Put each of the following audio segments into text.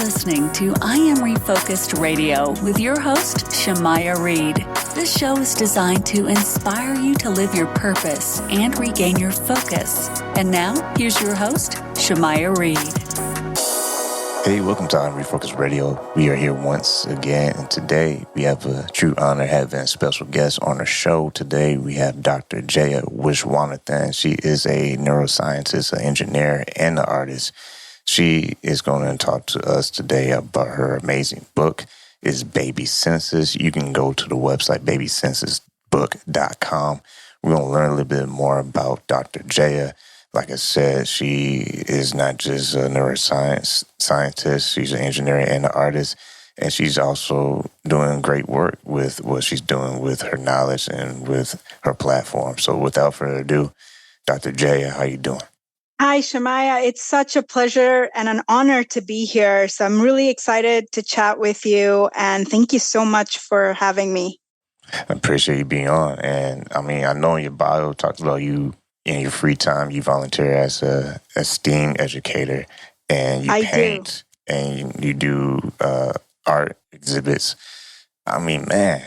listening to I Am Refocused Radio with your host, Shamaya Reed. This show is designed to inspire you to live your purpose and regain your focus. And now, here's your host, Shamaya Reed. Hey, welcome to I Am Refocused Radio. We are here once again, and today we have a true honor having a special guest on the show. Today we have Dr. Jaya Viswanathan. She is a neuroscientist, an engineer, and an artist. She is going to talk to us today about her amazing book. It's Baby Senses. You can go to the website babysensesbook.com. We're going to learn a little bit more about Dr. Jaya. Like I said, she is not just a neuroscience scientist. She's an engineer and an artist. And she's also doing great work with what she's doing with her knowledge and with her platform. So without further ado, Dr. Jaya, how you doing? Hi, Shamaya. It's such a pleasure and an honor to be here. So I'm really excited to chat with you. And thank you so much for having me. I appreciate you being on. And I mean, I know in your bio it talks about you in your free time, you volunteer as a STEAM educator, and you paint and you do art exhibits. I mean, man,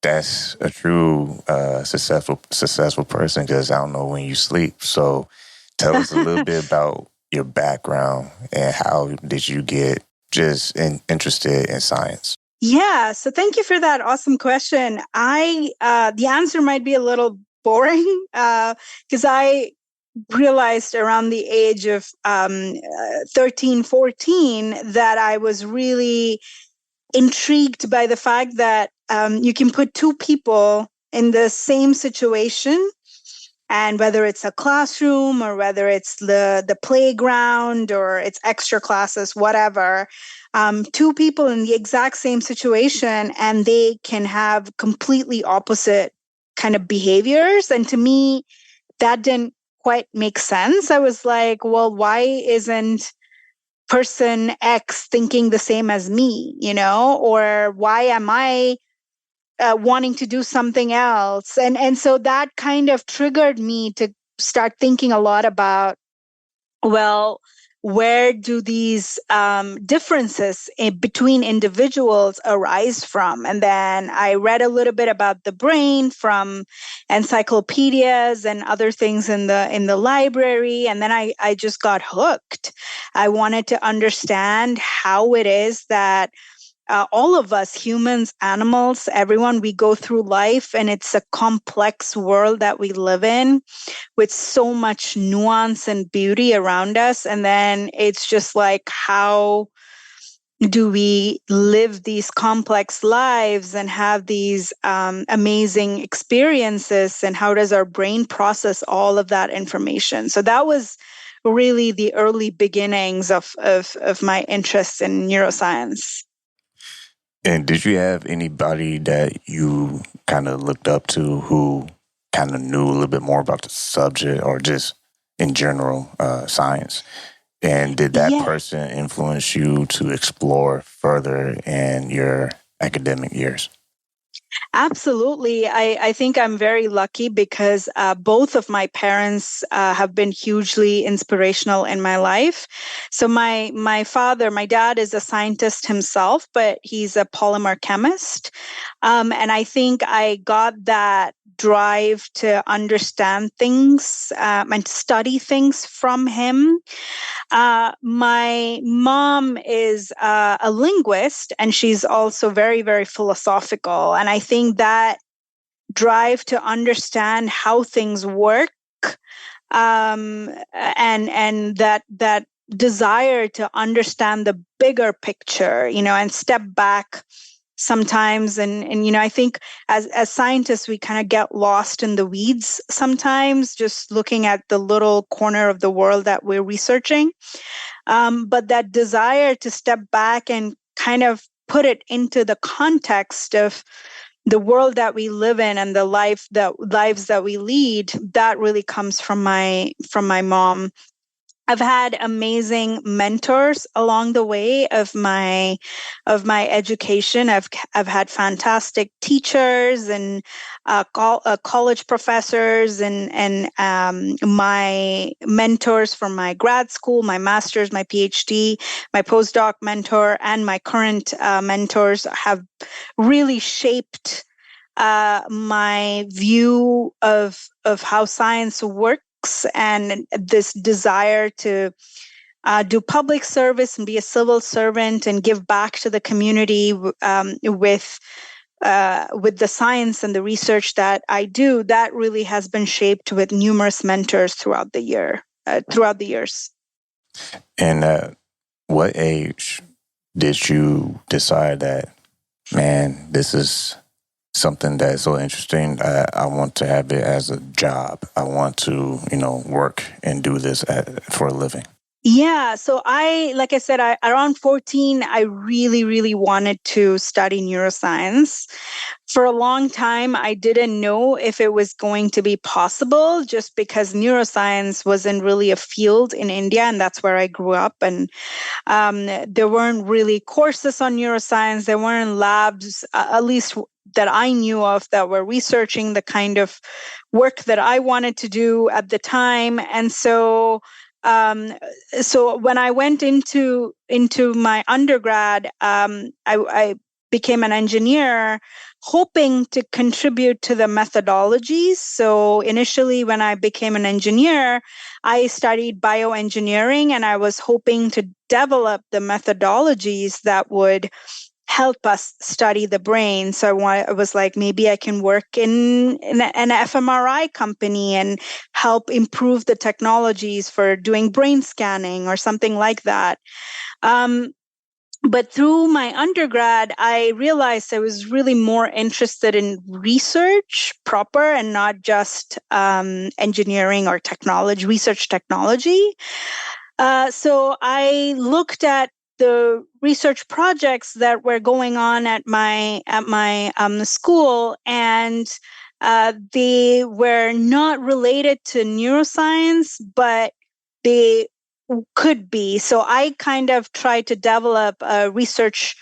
that's a true successful person, because I don't know when you sleep. So tell us a little bit about your background and how did you get just interested in science? Yeah, so thank you for that awesome question. The answer might be a little boring because I realized around the age of 13, 14 that I was really intrigued by the fact that you can put two people in the same situation, and whether it's a classroom or whether it's the playground or it's extra classes, whatever, two people in the exact same situation, and they can have completely opposite kind of behaviors. And to me, that didn't quite make sense. I was like, well, why isn't person X thinking the same as me, or why am I wanting to do something else? And so that kind of triggered me to start thinking a lot about, well, where do these differences between individuals arise from? And then I read a little bit about the brain from encyclopedias and other things in the library. And then I just got hooked. I wanted to understand how it is that all of us, humans, animals, everyone, we go through life, and it's a complex world that we live in with so much nuance and beauty around us. And then it's just like, how do we live these complex lives and have these amazing experiences? And how does our brain process all of that information? So that was really the early beginnings of my interest in neuroscience. And did you have anybody that you kind of looked up to who kind of knew a little bit more about the subject, or just in general science? And did that person influence you to explore further in your academic years? Absolutely. I think I'm very lucky because both of my parents have been hugely inspirational in my life. So my dad is a scientist himself, but he's a polymer chemist. And I think I got that drive to understand things and study things from him. My mom is a linguist, and she's also very, very philosophical. And I think that drive to understand how things work, and that desire to understand the bigger picture, and step back sometimes. And I think as scientists, we kind of get lost in the weeds sometimes, just looking at the little corner of the world that we're researching. But that desire to step back and kind of put it into the context of the world that we live in and the lives that we lead, that really comes from my mom. I've had amazing mentors along the way of my education. I've had fantastic teachers and college professors and my mentors from my grad school, my master's, my PhD, my postdoc mentor, and my current mentors have really shaped my view of how science works and this desire to do public service and be a civil servant and give back to the community with the science and the research that I do. That really has been shaped with numerous mentors throughout the years. And at what age did you decide that, man, this is something that is so interesting? I want to have it as a job. I want to, work and do this for a living. Yeah. So like I said, around 14, I really, really wanted to study neuroscience. For a long time, I didn't know if it was going to be possible just because neuroscience wasn't really a field in India, and that's where I grew up. And there weren't really courses on neuroscience. There weren't labs, at least that I knew of, that were researching the kind of work that I wanted to do at the time. And so when I went into my undergrad, I became an engineer, hoping to contribute to the methodologies. So initially, when I became an engineer, I studied bioengineering, and I was hoping to develop the methodologies that would help us study the brain. So I was like, maybe I can work in an fMRI company and help improve the technologies for doing brain scanning or something like that. But through my undergrad, I realized I was really more interested in research proper and not just engineering or research technology. So I looked at the research projects that were going on at my school, and they were not related to neuroscience, but they could be. So I kind of tried to develop a research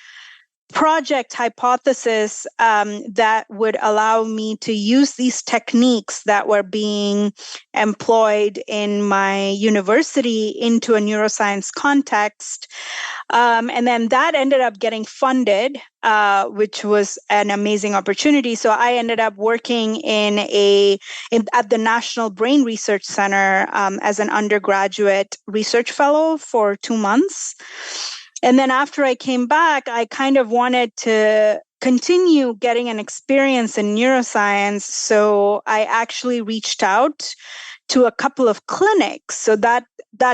project hypothesis that would allow me to use these techniques that were being employed in my university into a neuroscience context. And then that ended up getting funded, which was an amazing opportunity. So I ended up working at the National Brain Research Center as an undergraduate research fellow for 2 months. And then after I came back, I kind of wanted to continue getting an experience in neuroscience. So I actually reached out to a couple of clinics. So that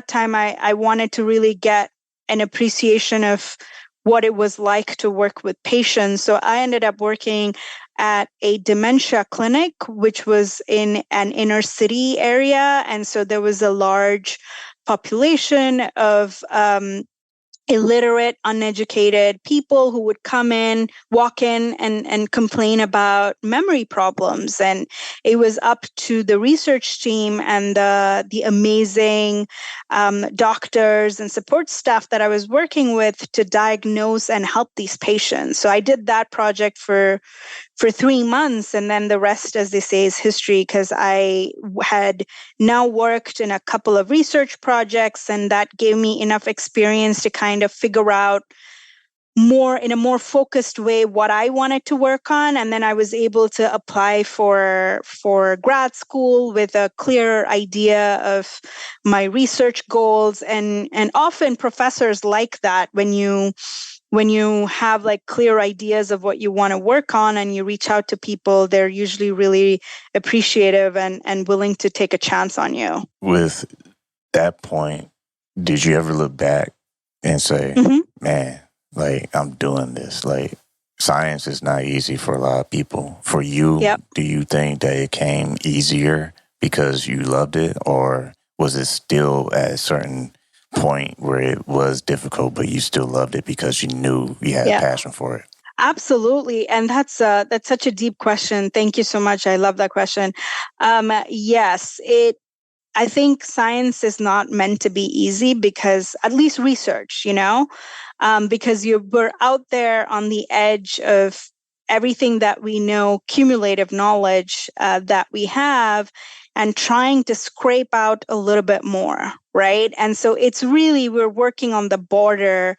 time I wanted to really get an appreciation of what it was like to work with patients. So I ended up working at a dementia clinic, which was in an inner city area. And so there was a large population of illiterate, uneducated people who would walk in and complain about memory problems. And it was up to the research team and the amazing doctors and support staff that I was working with to diagnose and help these patients. So I did that project for 3 months. And then the rest, as they say, is history, because I had now worked in a couple of research projects, and that gave me enough experience to kind of figure out in a more focused way what I wanted to work on. And then I was able to apply for grad school with a clear idea of my research goals. And often professors like that when you have like clear ideas of what you want to work on and you reach out to people, they're usually really appreciative and willing to take a chance on you. With that point, did you ever look back and say, man, like, I'm doing this? Like, science is not easy for a lot of people. For you, Yep. Do you think that it came easier because you loved it, or was it still at a certain point where it was difficult, but you still loved it because you knew you had a passion for it? Absolutely. And that's such a deep question. Thank you so much. I love that question. Yes, I think science is not meant to be easy, because at least research, because we're out there on the edge of everything that we know, cumulative knowledge that we have, and trying to scrape out a little bit more, right? And so it's really, we're working on the border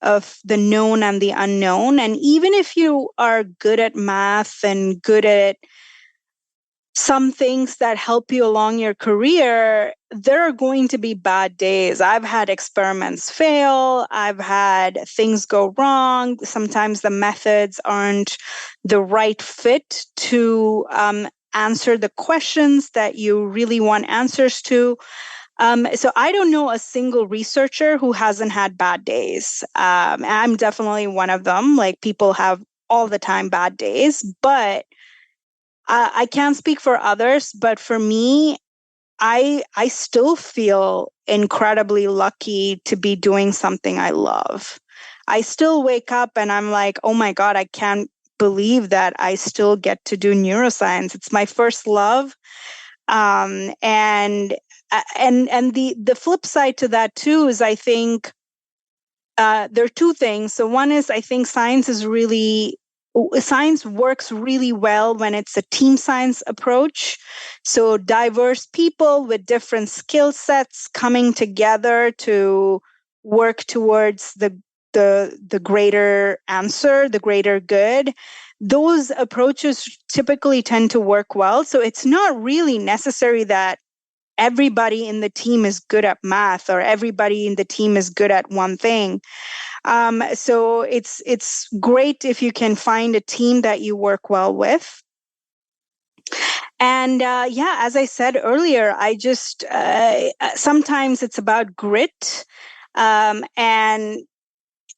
of the known and the unknown. And even if you are good at math and good at some things that help you along your career, there are going to be bad days. I've had experiments fail. I've had things go wrong. Sometimes the methods aren't the right fit to answer the questions that you really want answers to. So I don't know a single researcher who hasn't had bad days. I'm definitely one of them. Like, people have all the time bad days, but I can't speak for others, but for me, I still feel incredibly lucky to be doing something I love. I still wake up and I'm like, oh my God, I can't believe that I still get to do neuroscience. It's my first love. And the flip side to that too is, I think there are two things. So one is, I think science works really well when it's a team science approach. So diverse people with different skill sets coming together to work towards the greater answer, the greater good. Those approaches typically tend to work well. So it's not really necessary that everybody in the team is good at math or everybody in the team is good at one thing. So it's great if you can find a team that you work well with. And as I said earlier, I just sometimes it's about grit, and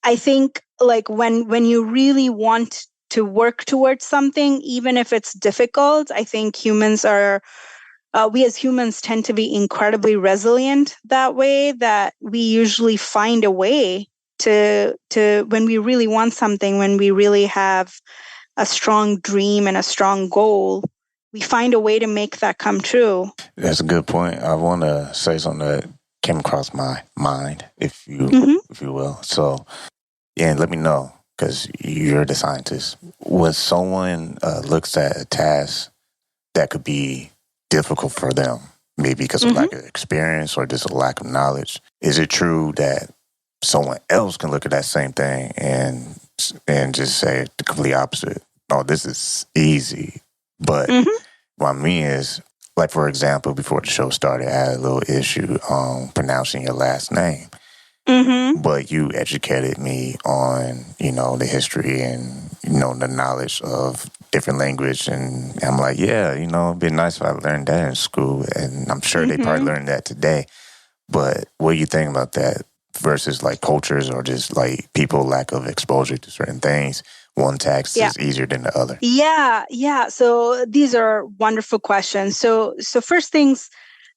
I think, like, when you really want to work towards something, even if it's difficult, I think we as humans tend to be incredibly resilient that way, that we usually find a way to when we really want something, when we really have a strong dream and a strong goal, we find a way to make that come true. That's a good point. I want to say something that came across my mind, if you will. So, yeah, let me know, because you're the scientist. When someone looks at a task that could be difficult for them, maybe because of lack of experience or just a lack of knowledge, is it true that someone else can look at that same thing and just say the complete opposite? Oh, this is easy. But what I mean is, like, for example, before the show started, I had a little issue pronouncing your last name. But you educated me on, the history and, the knowledge of different language. And I'm like, yeah, it'd be nice if I learned that in school. And I'm sure they probably learned that today. But what do you think about that versus, like, cultures or just, like, people lack of exposure to certain things? One task is easier than the other. Yeah. So these are wonderful questions. So first things,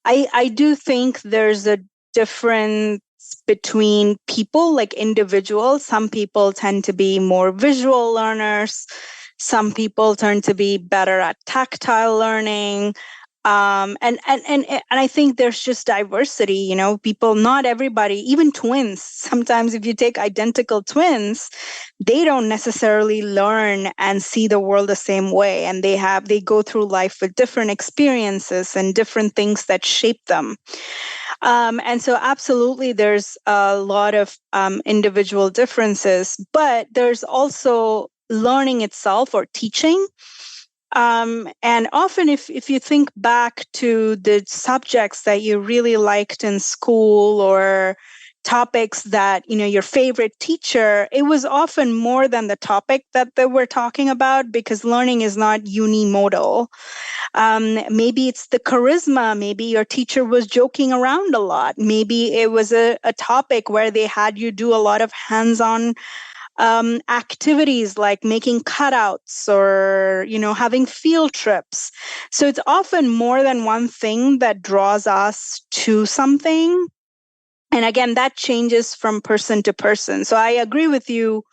I do think there's a difference between people, like individuals. Some people tend to be more visual learners. Some people tend to be better at tactile learning. And I think there's just diversity, people, not everybody, even twins. Sometimes if you take identical twins, they don't necessarily learn and see the world the same way. And they go through life with different experiences and different things that shape them. And so absolutely, there's a lot of individual differences, but there's also learning itself or teaching. And often if you think back to the subjects that you really liked in school or topics that, your favorite teacher, it was often more than the topic that they were talking about, because learning is not unimodal. Maybe it's the charisma. Maybe your teacher was joking around a lot. Maybe it was a topic where they had you do a lot of hands-on activities like making cutouts or, having field trips. So it's often more than one thing that draws us to something. And again, that changes from person to person. So I agree with you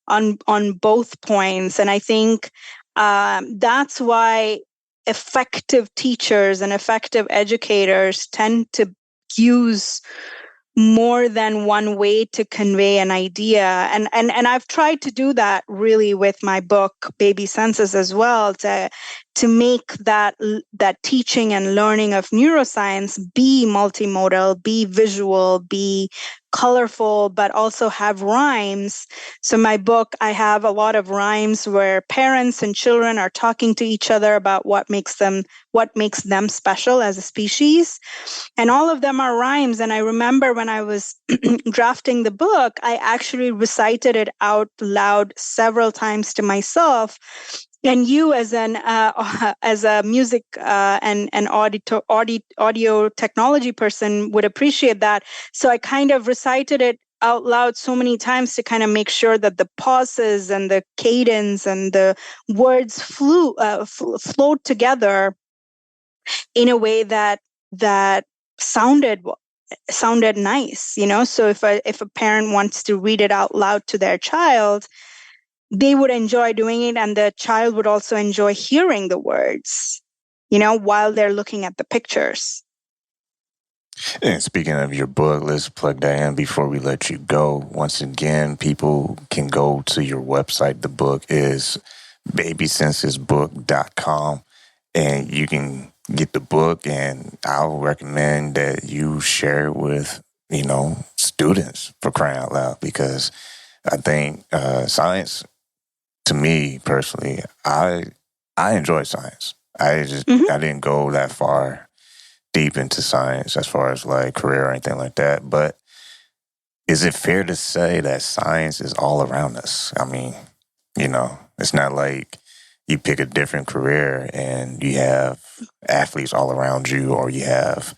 on both points. And I think that's why effective teachers and effective educators tend to use more than one way to convey an idea. And I've tried to do that really with my book, Baby Senses, as well, to make that teaching and learning of neuroscience be multimodal, be visual, be colorful, but also have rhymes. So my book, I have a lot of rhymes where parents and children are talking to each other about what makes them special as a species. And all of them are rhymes. And I remember when I was drafting the book, I actually recited it out loud several times to myself. And you, as a music and audio technology person, would appreciate that. So I kind of recited it out loud so many times to kind of make sure that the pauses and the cadence and the words flowed together in a way that sounded nice. So if a parent wants to read it out loud to their child, they would enjoy doing it, and the child would also enjoy hearing the words, while they're looking at the pictures. And speaking of your book, let's plug that in before we let you go. Once again, people can go to your website. The book is babysensesbook.com, and you can get the book, and I'll recommend that you share it with, students, for crying out loud, because I think science, to me personally, I enjoy science. I didn't go that far deep into science as far as like career or anything like that. But is it fair to say that science is all around us? I mean, it's not like you pick a different career and you have athletes all around you, or you have,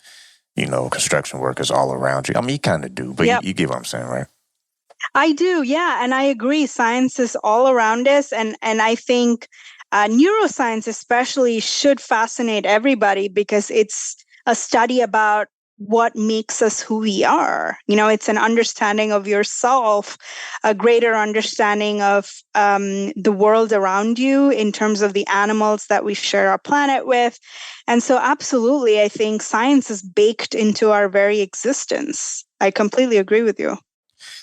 construction workers all around you. I mean, you kind of do, but you get what I'm saying, right? I do, yeah. And I agree. Science is all around us. And I think neuroscience especially should fascinate everybody, because it's a study about what makes us who we are. It's an understanding of yourself, a greater understanding of the world around you in terms of the animals that we share our planet with. And so absolutely, I think science is baked into our very existence. I completely agree with you.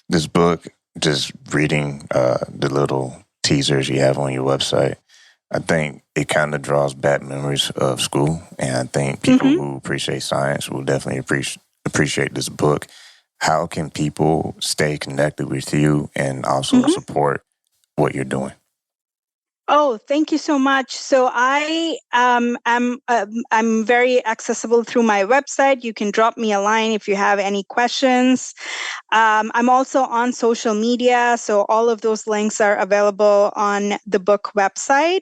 This book, just reading the little teasers you have on your website, I think it kind of draws back memories of school. And I think people who appreciate science will definitely appreciate this book. How can people stay connected with you and also support what you're doing? Oh, thank you so much. So I'm very accessible through my website. You can drop me a line if you have any questions. I'm also on social media, so all of those links are available on the book website.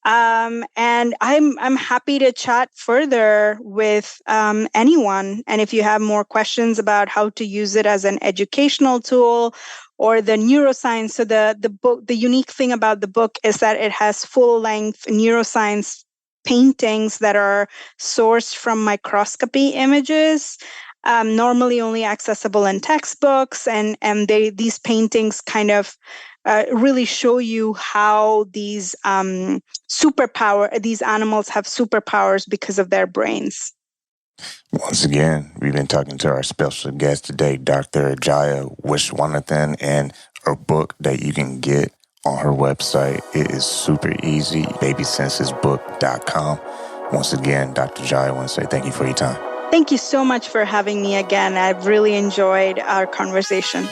And I'm happy to chat further with anyone. And if you have more questions about how to use it as an educational tool, or the neuroscience. So the book, the unique thing about the book is that it has full-length neuroscience paintings that are sourced from microscopy images, normally only accessible in textbooks, and these paintings kind of really show you how these animals have superpowers because of their brains. Once again, we've been talking to our special guest today, Dr. Jaya Viswanathan, and her book that you can get on her website. It is super easy, babysensesbook.com. Once again, Dr. Jaya, I want to say thank you for your time. Thank you so much for having me again. I've really enjoyed our conversation.